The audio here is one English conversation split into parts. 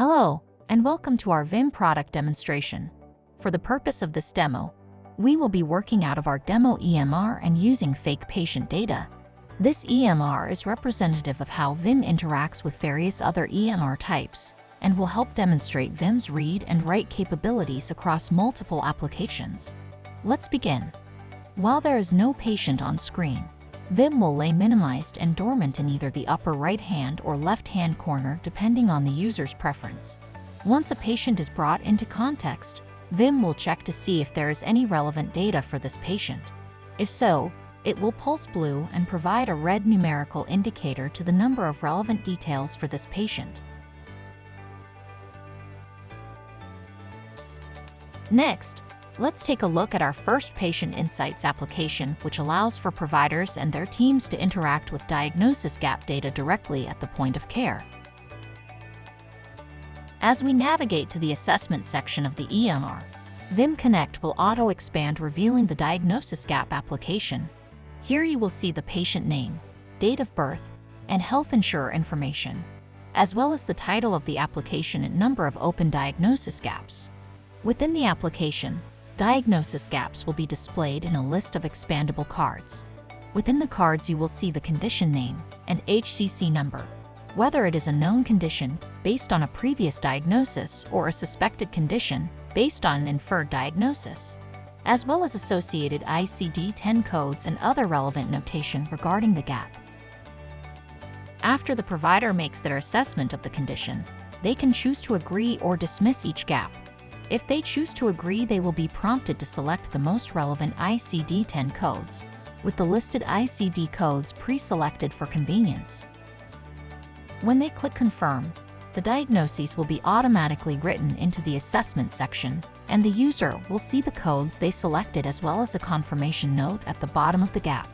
Hello, and welcome to our Vim product demonstration. For the purpose of this demo, we will be working out of our demo EMR and using fake patient data. This EMR is representative of how Vim interacts with various other EMR types and will help demonstrate Vim's read and write capabilities across multiple applications. Let's begin. While there is no patient on screen, Vim will lay minimized and dormant in either the upper right-hand or left-hand corner depending on the user's preference. Once a patient is brought into context, Vim will check to see if there is any relevant data for this patient. If so, it will pulse blue and provide a red numerical indicator to the number of relevant details for this patient. Next, let's take a look at our first Patient Insights application, which allows for providers and their teams to interact with diagnosis gap data directly at the point of care. As we navigate to the assessment section of the EMR, Vim Connect will auto-expand, revealing the diagnosis gap application. Here you will see the patient name, date of birth, and health insurer information, as well as the title of the application and number of open diagnosis gaps. Within the application, diagnosis gaps will be displayed in a list of expandable cards. Within the cards you will see the condition name and HCC number, whether it is a known condition based on a previous diagnosis or a suspected condition based on an inferred diagnosis, as well as associated ICD-10 codes and other relevant notation regarding the gap. After the provider makes their assessment of the condition, they can choose to agree or dismiss each gap. If they choose to agree, they will be prompted to select the most relevant ICD-10 codes, with the listed ICD codes pre-selected for convenience. When they click Confirm, the diagnoses will be automatically written into the assessment section, and the user will see the codes they selected as well as a confirmation note at the bottom of the gap.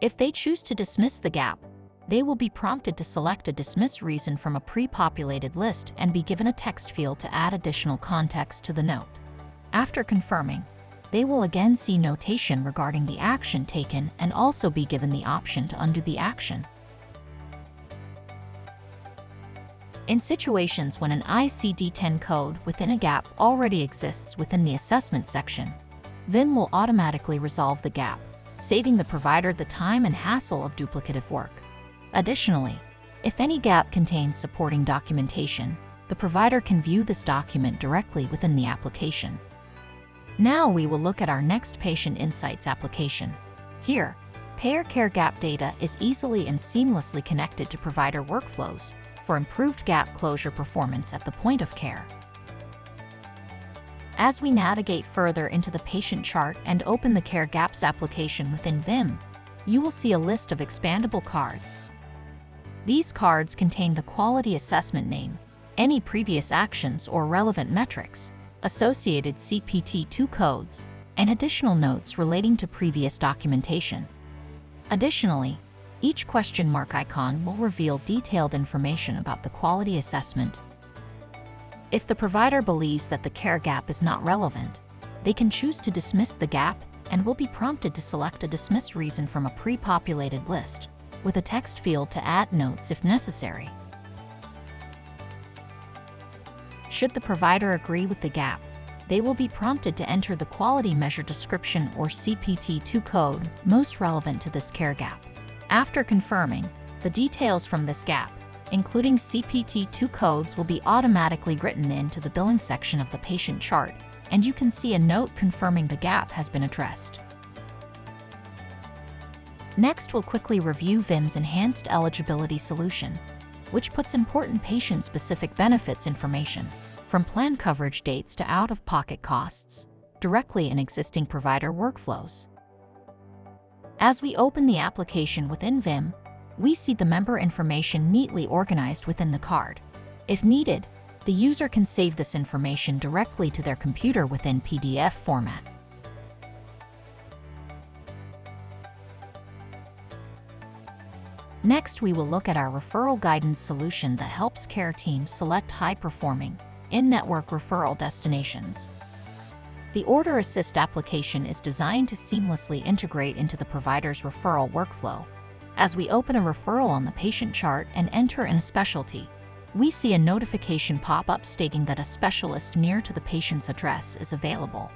If they choose to dismiss the gap, they will be prompted to select a dismiss reason from a pre-populated list and be given a text field to add additional context to the note. After confirming, they will again see notation regarding the action taken and also be given the option to undo the action. In situations when an ICD-10 code within a gap already exists within the assessment section, Vim will automatically resolve the gap, saving the provider the time and hassle of duplicative work. Additionally, if any gap contains supporting documentation, the provider can view this document directly within the application. Now we will look at our next Patient Insights application. Here, payer care gap data is easily and seamlessly connected to provider workflows for improved gap closure performance at the point of care. As we navigate further into the patient chart and open the Care Gaps application within Vim, you will see a list of expandable cards. These cards contain the quality assessment name, any previous actions or relevant metrics, associated CPT-2 codes, and additional notes relating to previous documentation. Additionally, each question mark icon will reveal detailed information about the quality assessment. If the provider believes that the care gap is not relevant, they can choose to dismiss the gap and will be prompted to select a dismiss reason from a pre-populated list, with a text field to add notes if necessary. Should the provider agree with the gap, they will be prompted to enter the quality measure description or CPT-2 code most relevant to this care gap. After confirming, the details from this gap, including CPT-2 codes, will be automatically written into the billing section of the patient chart, and you can see a note confirming the gap has been addressed. Next, we'll quickly review Vim's enhanced eligibility solution, which puts important patient-specific benefits information, from plan coverage dates to out-of-pocket costs, directly in existing provider workflows. As we open the application within Vim, we see the member information neatly organized within the card. If needed, the user can save this information directly to their computer within PDF format. Next, we will look at our referral guidance solution that helps care teams select high-performing, in-network referral destinations. The Order Assist application is designed to seamlessly integrate into the provider's referral workflow, As we open a referral on the patient chart and enter in a specialty, we see a notification pop up stating that a specialist near to the patient's address is available.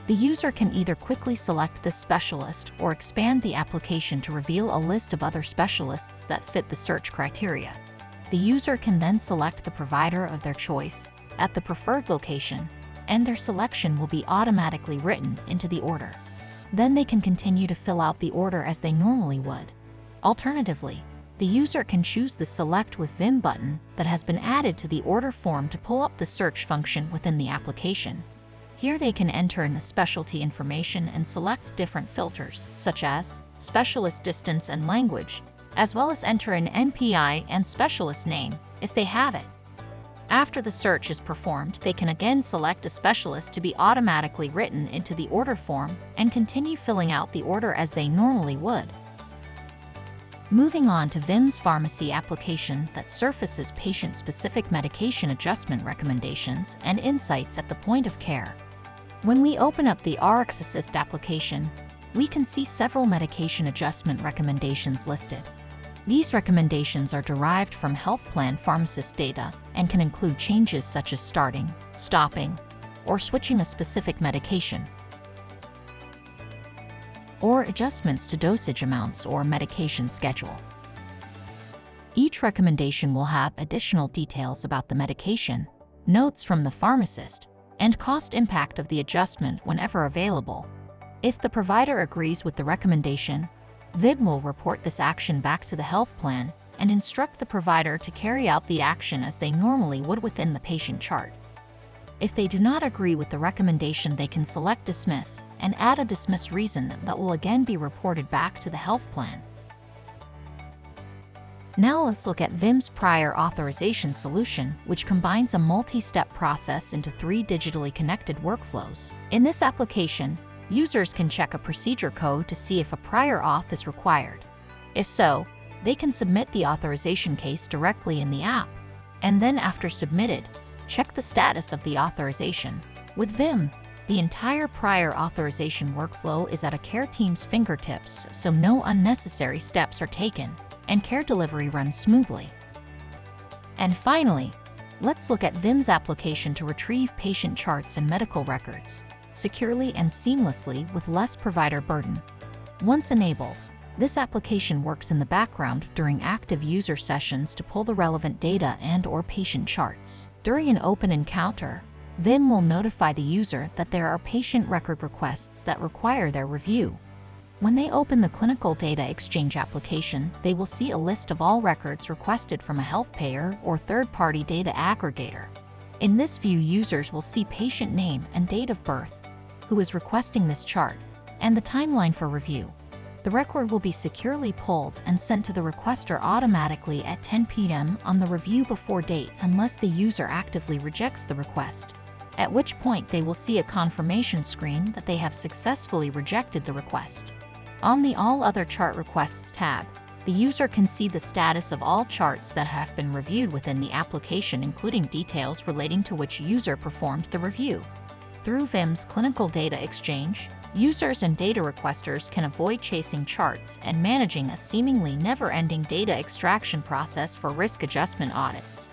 The user can either quickly select this specialist or expand the application to reveal a list of other specialists that fit the search criteria. The user can then select the provider of their choice at the preferred location, and their selection will be automatically written into the order. Then they can continue to fill out the order as they normally would. Alternatively, the user can choose the Select with Vim button that has been added to the order form to pull up the search function within the application. Here they can enter in the specialty information and select different filters, such as specialist distance and language, as well as enter an NPI and specialist name if they have it. After the search is performed, they can again select a specialist to be automatically written into the order form and continue filling out the order as they normally would. Moving on to Vim's pharmacy application that surfaces patient-specific medication adjustment recommendations and insights at the point of care. When we open up the RxAssist application, we can see several medication adjustment recommendations listed. These recommendations are derived from health plan pharmacist data and can include changes such as starting, stopping, or switching a specific medication, or adjustments to dosage amounts or medication schedule. Each recommendation will have additional details about the medication, notes from the pharmacist, and cost impact of the adjustment whenever available. If the provider agrees with the recommendation, Vim will report this action back to the health plan and instruct the provider to carry out the action as they normally would within the patient chart. If they do not agree with the recommendation, they can select Dismiss and add a dismiss reason that will again be reported back to the health plan. Now let's look at Vim's prior authorization solution, which combines a multi-step process into 3 digitally connected workflows. In this application, users can check a procedure code to see if a prior auth is required. If so, they can submit the authorization case directly in the app, and then after submitted, check the status of the authorization. With Vim, the entire prior authorization workflow is at a care team's fingertips, so no unnecessary steps are taken, and care delivery runs smoothly. And finally, let's look at Vim's application to retrieve patient charts and medical records securely and seamlessly with less provider burden. Once enabled, this application works in the background during active user sessions to pull the relevant data and/or patient charts. During an open encounter, Vim will notify the user that there are patient record requests that require their review. When they open the Clinical Data Exchange application, they will see a list of all records requested from a health payer or third-party data aggregator. In this view, users will see patient name and date of birth, who is requesting this chart, and the timeline for review. The record will be securely pulled and sent to the requester automatically at 10 p.m. on the review before date unless the user actively rejects the request, at which point they will see a confirmation screen that they have successfully rejected the request. On the All Other Chart Requests tab, the user can see the status of all charts that have been reviewed within the application, including details relating to which user performed the review. Through Vim's Clinical Data Exchange, users and data requesters can avoid chasing charts and managing a seemingly never-ending data extraction process for risk adjustment audits.